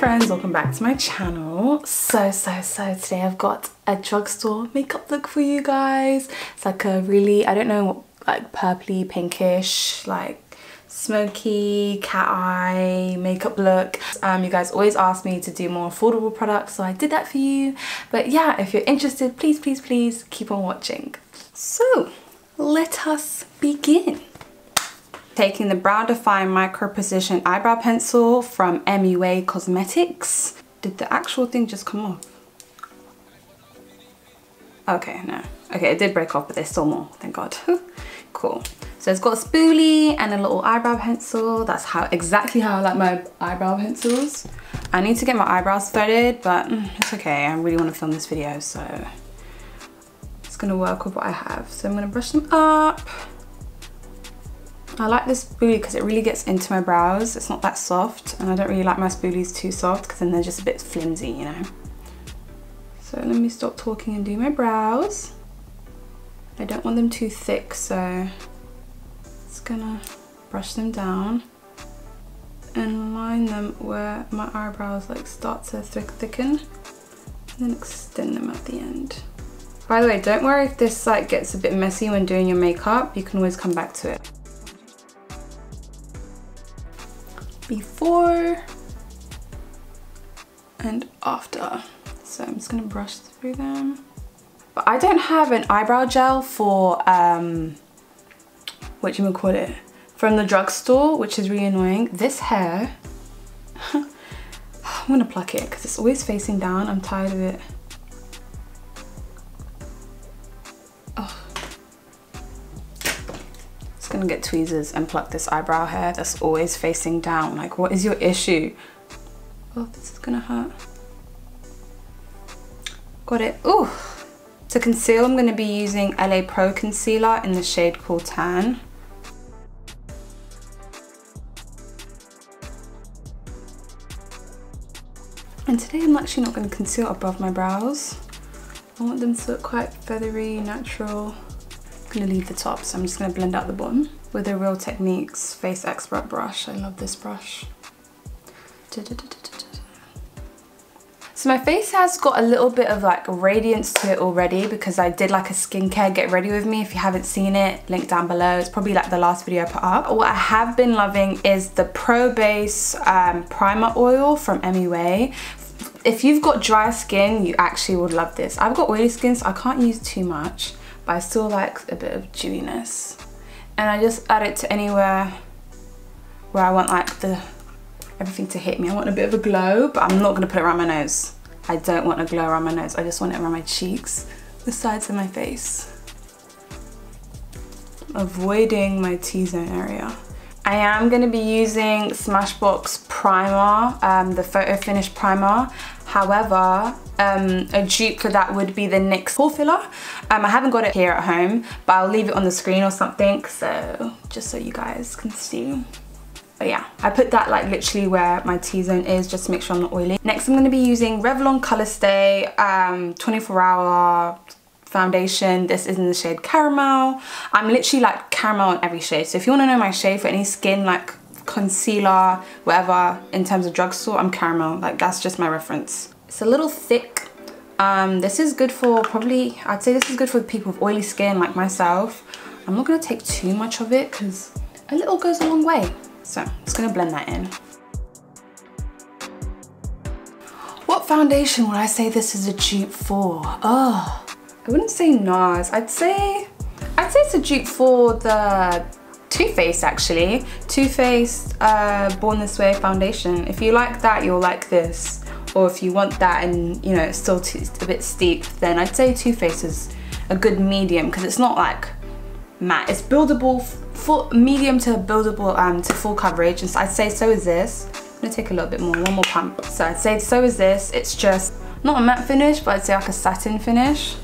friends, welcome back to my channel. So today I've got a drugstore makeup look for you guys. It's like a really, I don't know, like purpley pinkish, like smoky cat eye makeup look. You guys always ask me to do more affordable products, so I did that for you. But yeah, if you're interested, please keep on watching. So let us begin. Taking the Brow Define Micro Precision Eyebrow Pencil from MUA Cosmetics. Did the actual thing just come off? Okay, no. Okay, it did break off, but there's still more, thank God. Cool. So it's got a spoolie and a little eyebrow pencil. That's exactly how I like my eyebrow pencils. I need to get my eyebrows threaded, but it's okay. I really want to film this video, so it's gonna work with what I have. So I'm gonna brush them up. I like this spoolie because it really gets into my brows. It's not that soft, and I don't really like my spoolies too soft because then they're just a bit flimsy, you know. So let me stop talking and do my brows. I don't want them too thick, so just gonna brush them down and line them where my eyebrows like start to thicken, and then extend them at the end. By the way, don't worry if this like gets a bit messy when doing your makeup. You can always come back to it. Before and after. So I'm just gonna brush through them. But I don't have an eyebrow gel for whatchamacallit, from the drugstore, which is really annoying. This hair, I'm gonna pluck it because it's always facing down. I'm tired of it. Gonna get tweezers and pluck this eyebrow hair that's always facing down. Like, what is your issue? Oh, this is gonna hurt. Got it. Ooh. To conceal, I'm gonna be using LA Pro Concealer in the shade Cool Tan. And today I'm actually not gonna conceal above my brows. I want them to look quite feathery, natural. I'm gonna leave the top, so I'm just gonna blend out the bottom with a Real Techniques Face Expert brush. I love this brush. So my face has got a little bit of like radiance to it already because I did like a skincare get ready with me. If you haven't seen it, link down below. It's probably like the last video I put up. What I have been loving is the Pro Base Primer Oil from MUA. If you've got dry skin, you actually would love this. I've got oily skin, so I can't use too much, but I still like a bit of dewiness. And I just add it to anywhere where I want like everything to hit me. I want a bit of a glow, but I'm not gonna put it around my nose. I don't want a glow around my nose. I just want it around my cheeks, the sides of my face. Avoiding my T-zone area. I am gonna be using Smashbox Primer, the Photo Finish Primer. However, a dupe for that would be the NYX Pore Filler. I haven't got it here at home, but I'll leave it on the screen or something, so just so you guys can see. But yeah, I put that like literally where my T-zone is just to make sure I'm not oily. Next, I'm gonna be using Revlon Color Stay 24-hour foundation. This is in the shade Caramel. I'm literally like caramel in every shade. So if you wanna know my shade for any skin, like concealer, whatever, in terms of drugstore, I'm caramel. Like, that's just my reference. It's a little thick. This is good for probably, I'd say this is good for people with oily skin like myself. I'm not gonna take too much of it because a little goes a long way. So I'm just gonna blend that in. What foundation would I say this is a dupe for? Oh, I wouldn't say NARS. I'd say it's a dupe for the Too Faced, actually. Too Faced Born This Way foundation. If you like that, you'll like this. Or if you want that and, you know, it's still a bit steep, then I'd say Too Faced is a good medium because it's not like matte. It's buildable, medium to buildable to full coverage. And so I'd say so is this. I'm gonna take a little bit more, one more pump. So I'd say so is this. It's just not a matte finish, but I'd say like a satin finish.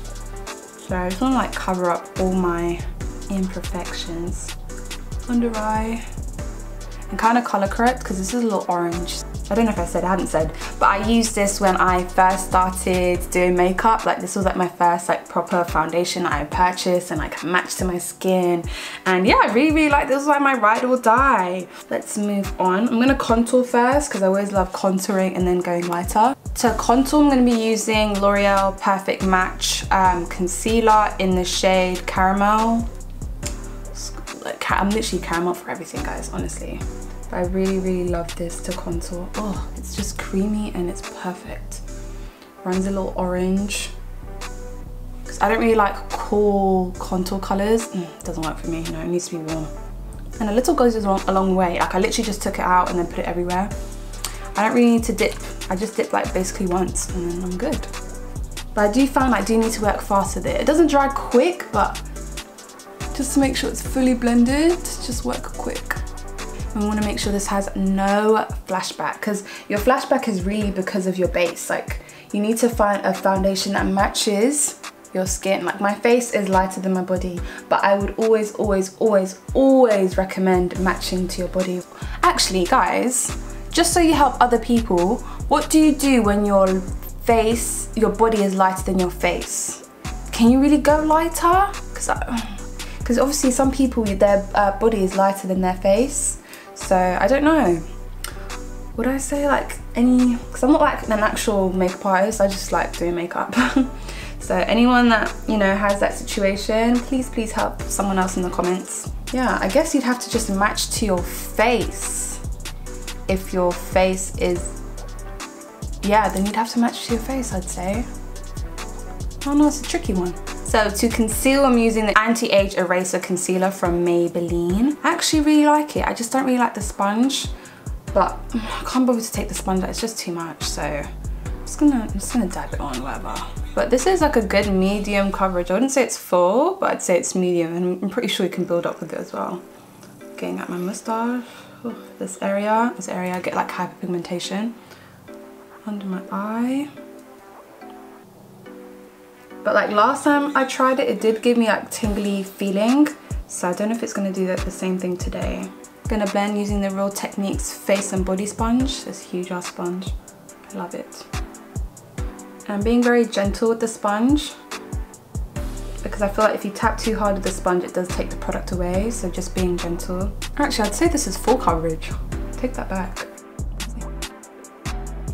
So I just wanna like cover up all my imperfections. Under eye. And kind of color correct because this is a little orange. I don't know if I said, I haven't said, but I used this when I first started doing makeup. Like this was like my first like proper foundation I purchased and like matched to my skin. And yeah, I really like this. Was like my ride or die. Let's move on. I'm gonna contour first because I always love contouring and then going lighter. To contour, I'm gonna be using L'Oreal Perfect Match concealer in the shade Caramel. I'm literally caramel for everything, guys, honestly. But I really love this to contour. Oh, it's just creamy and it's perfect. Runs a little orange. Because I don't really like cool contour colors. Doesn't work for me, you know, it needs to be warm. And a little goes a long way. Like I literally just took it out and then put it everywhere. I don't really need to dip. I just dip like basically once and then I'm good. But I do find I do need to work fast with it. It doesn't dry quick, but just to make sure it's fully blended, just work quick. And we want to make sure this has no flashback, because your flashback is really because of your base. Like you need to find a foundation that matches your skin. Like my face is lighter than my body, but I would always recommend matching to your body. Actually guys, just so you help other people, what do you do when your body is lighter than your face? Can you really go lighter? Because obviously some people, their body is lighter than their face. So I don't know. Would I say like any, because I'm not like an actual makeup artist, I just like doing makeup. So anyone that, you know, has that situation, please help someone else in the comments. Yeah, I guess you'd have to just match to your face. If your face is, yeah, then you'd have to match to your face, I'd say. Oh no, it's a tricky one. So to conceal, I'm using the Anti-Age Eraser Concealer from Maybelline. I actually really like it. I just don't really like the sponge, but I can't bother to take the sponge out. It's just too much. So I'm just gonna dab it on, whatever. But this is like a good medium coverage. I wouldn't say it's full, but I'd say it's medium, and I'm pretty sure you can build up with it as well. Getting at my mustache, this area, I get like hyperpigmentation. Under my eye. But like last time I tried it, it did give me like tingly feeling. So I don't know if it's gonna do that the same thing today. I'm gonna blend using the Real Techniques Face and Body Sponge. This huge ass sponge. I love it. And I'm being very gentle with the sponge, because I feel like if you tap too hard with the sponge, it does take the product away. So just being gentle. Actually, I'd say this is full coverage. Take that back.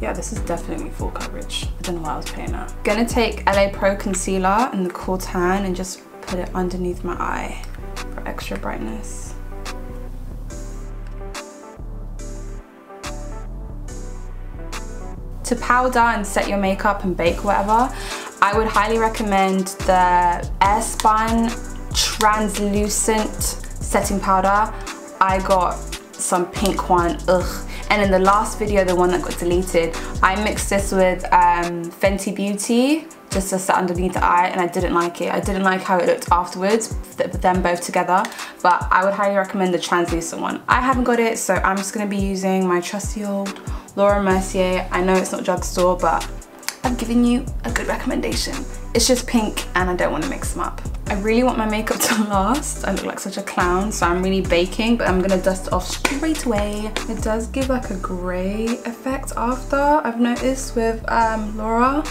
Yeah, this is definitely full coverage. I don't know why I was playing that. Gonna take LA Pro Concealer in the Cool Tan and just put it underneath my eye for extra brightness. To powder and set your makeup and bake whatever, I would highly recommend the Airspun Translucent Setting Powder. I got some pink one, ugh. And in the last video, the one that got deleted, I mixed this with Fenty Beauty just to set underneath the eye, and I didn't like it. I didn't like how it looked afterwards, them both together, but I would highly recommend the translucent one. I haven't got it, so I'm just gonna be using my trusty old Laura Mercier. I know it's not drugstore, but I've given you a good recommendation. It's just pink and I don't want to mix them up. I really want my makeup to last. I look like such a clown, so I'm really baking, but I'm gonna dust it off straight away. It does give like a gray effect after, I've noticed with Laura.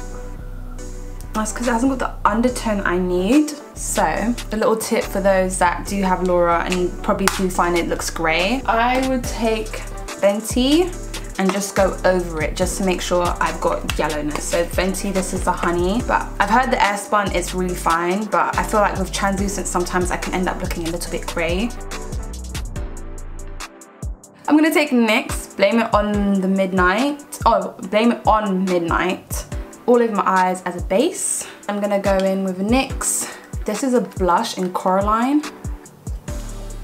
That's because it hasn't got the undertone I need. So a little tip for those that do have Laura and probably do find it looks gray, I would take Fenty and just go over it just to make sure I've got yellowness. So Fenty, this is the honey, but I've heard the Airspun it's really fine, but I feel like with translucent sometimes I can end up looking a little bit grey. I'm gonna take NYX, Blame It on the Midnight, Blame It on Midnight, all over my eyes as a base. I'm gonna go in with NYX. This is a blush in Coraline.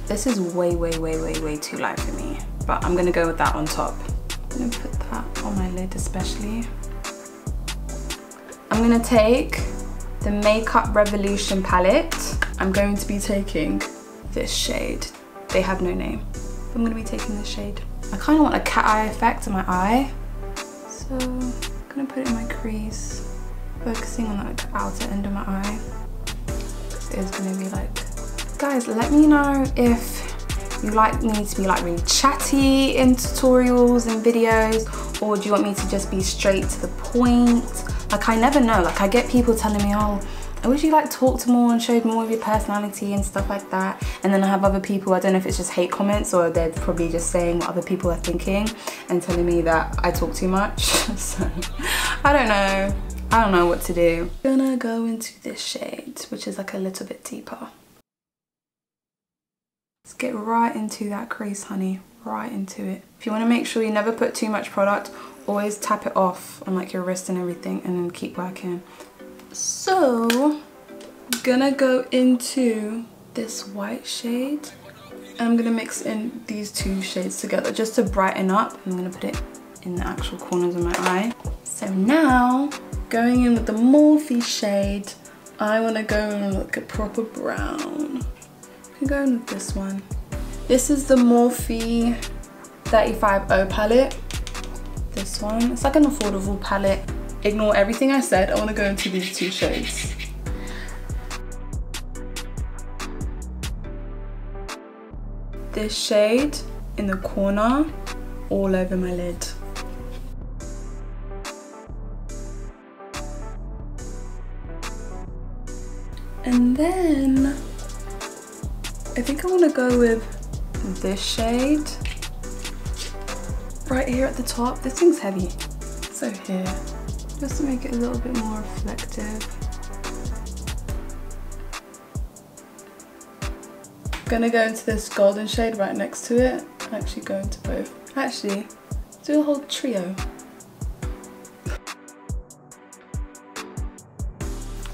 This is way too light for me, but I'm gonna go with that on top. I'm gonna put that on my lid especially. I'm gonna take the Makeup Revolution palette. I'm going to be taking this shade. They have no name. I'm gonna be taking this shade. I kind of want a cat eye effect in my eye. So I'm gonna put it in my crease, focusing on like the outer end of my eye. This is gonna be like, guys, let me know if you like me to be like really chatty in tutorials and videos, or do you want me to just be straight to the point? Like, I never know. Like, I get people telling me, oh, I wish you like talked more and showed more of your personality and stuff like that. And then I have other people, I don't know if it's just hate comments or they're probably just saying what other people are thinking and telling me that I talk too much. So I don't know what to do. I'm gonna go into this shade, which is like a little bit deeper. Let's get right into that crease, honey, right into it. If you want to make sure you never put too much product, always tap it off on like your wrist and everything and then keep working. So I'm gonna go into this white shade and I'm gonna mix in these two shades together just to brighten up. I'm gonna put it in the actual corners of my eye. So now going in with the Morphe shade, I want to go and look at proper brown. I can go in with this one. This is the Morphe 35O palette. This one, it's like an affordable palette. Ignore everything I said, I want to go into these two shades. This shade in the corner, all over my lid. And then, I think I want to go with this shade right here at the top. This thing's heavy. So here, just to make it a little bit more reflective. I'm gonna go into this golden shade right next to it. Actually go into both. Actually, do a whole trio.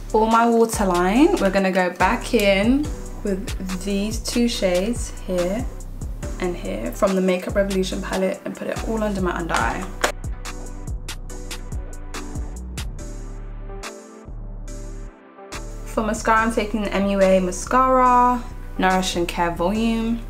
For my waterline, we're gonna go back in with these two shades here and here from the Makeup Revolution palette and put it all under my under eye. For mascara, I'm taking the MUA Mascara, Nourish and Care Volume.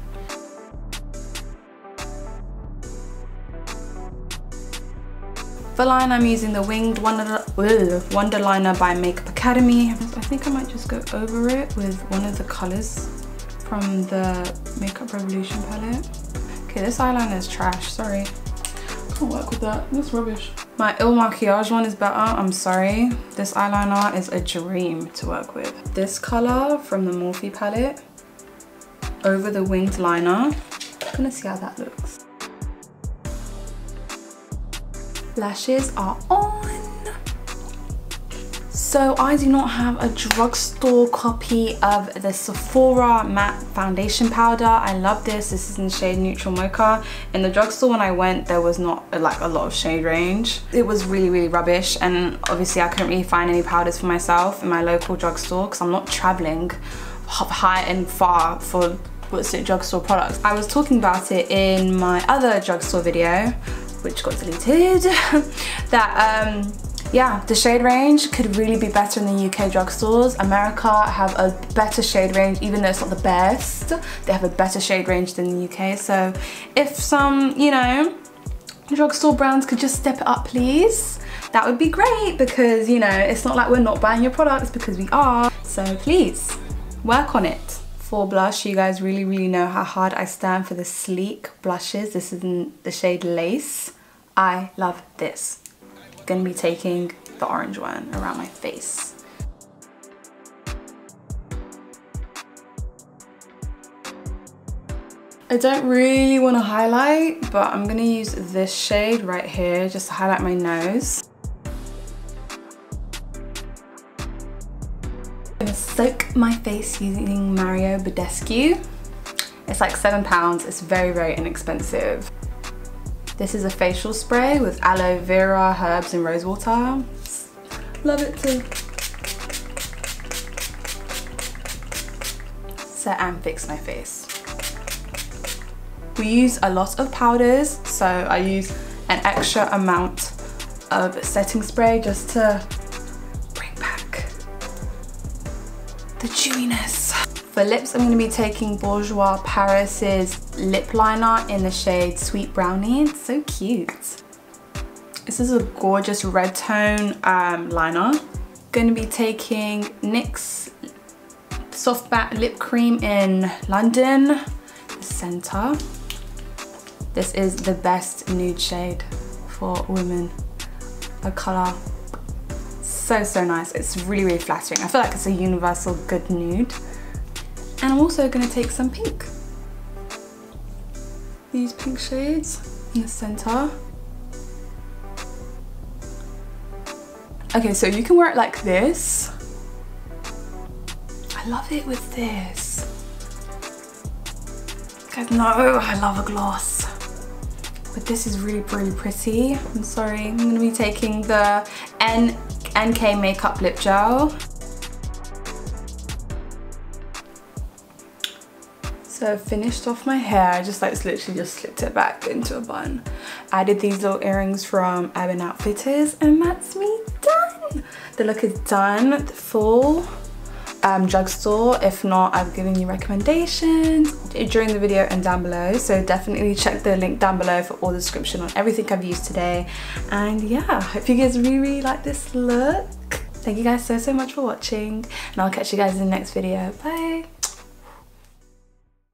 For line, I'm using the Winged Wonder Liner by Makeup Academy. I think I might just go over it with one of the colors from the Makeup Revolution palette. Okay, this eyeliner is trash, sorry. Can't work with that, that's rubbish. My Il Makiage one is better, I'm sorry. This eyeliner is a dream to work with. This color from the Morphe palette over the winged liner. I'm gonna see how that looks. Lashes are on. So I do not have a drugstore copy of the Sephora matte foundation powder. I love this. This is in shade Neutral Mocha. In the drugstore when I went, there was not like a lot of shade range. It was really, really rubbish, and obviously I couldn't really find any powders for myself in my local drugstore because I'm not traveling high and far for drugstore products. I was talking about it in my other drugstore video, which got deleted, that yeah, the shade range could really be better in the UK drugstores. America have a better shade range, even though it's not the best. They have a better shade range than the UK. So if some, you know, drugstore brands could just step it up, please, that would be great, because, you know, it's not like we're not buying your products, because we are. So please, work on it. For blush, you guys really know how hard I stand for the sleek blushes. This is in the shade Lace. I love this. Gonna be taking the orange one around my face. I don't really want to highlight, but I'm gonna use this shade right here just to highlight my nose. I'm gonna soak my face using Mario Badescu. It's like £7, it's very inexpensive. This is a facial spray with aloe vera, herbs and rosewater. Love it too. Set and fix my face. We use a lot of powders, so I use an extra amount of setting spray just to bring back the chewiness. For lips, I'm going to be taking Bourjois Paris's lip liner in the shade Sweet Brownie. It's so cute. This is a gorgeous red tone liner. Going to be taking NYX Soft Matte Lip Cream in London, the center. This is the best nude shade for women. A colour. So, so nice. It's really, really flattering. I feel like it's a universal good nude. And I'm also gonna take some pink. These pink shades in the center. Okay, so you can wear it like this. I love it with this. You guys know I love a gloss. But this is really, really pretty. I'm sorry, I'm gonna be taking the NK Makeup Lip Gel. So I finished off my hair. I just like literally just slipped it back into a bun. Added these little earrings from Urban Outfitters, and that's me done. The look is done, the full drugstore. If not, I've given you recommendations during the video and down below. So definitely check the link down below for all the description on everything I've used today. And yeah, hope you guys really, really like this look. Thank you guys so, so much for watching, and I'll catch you guys in the next video. Bye.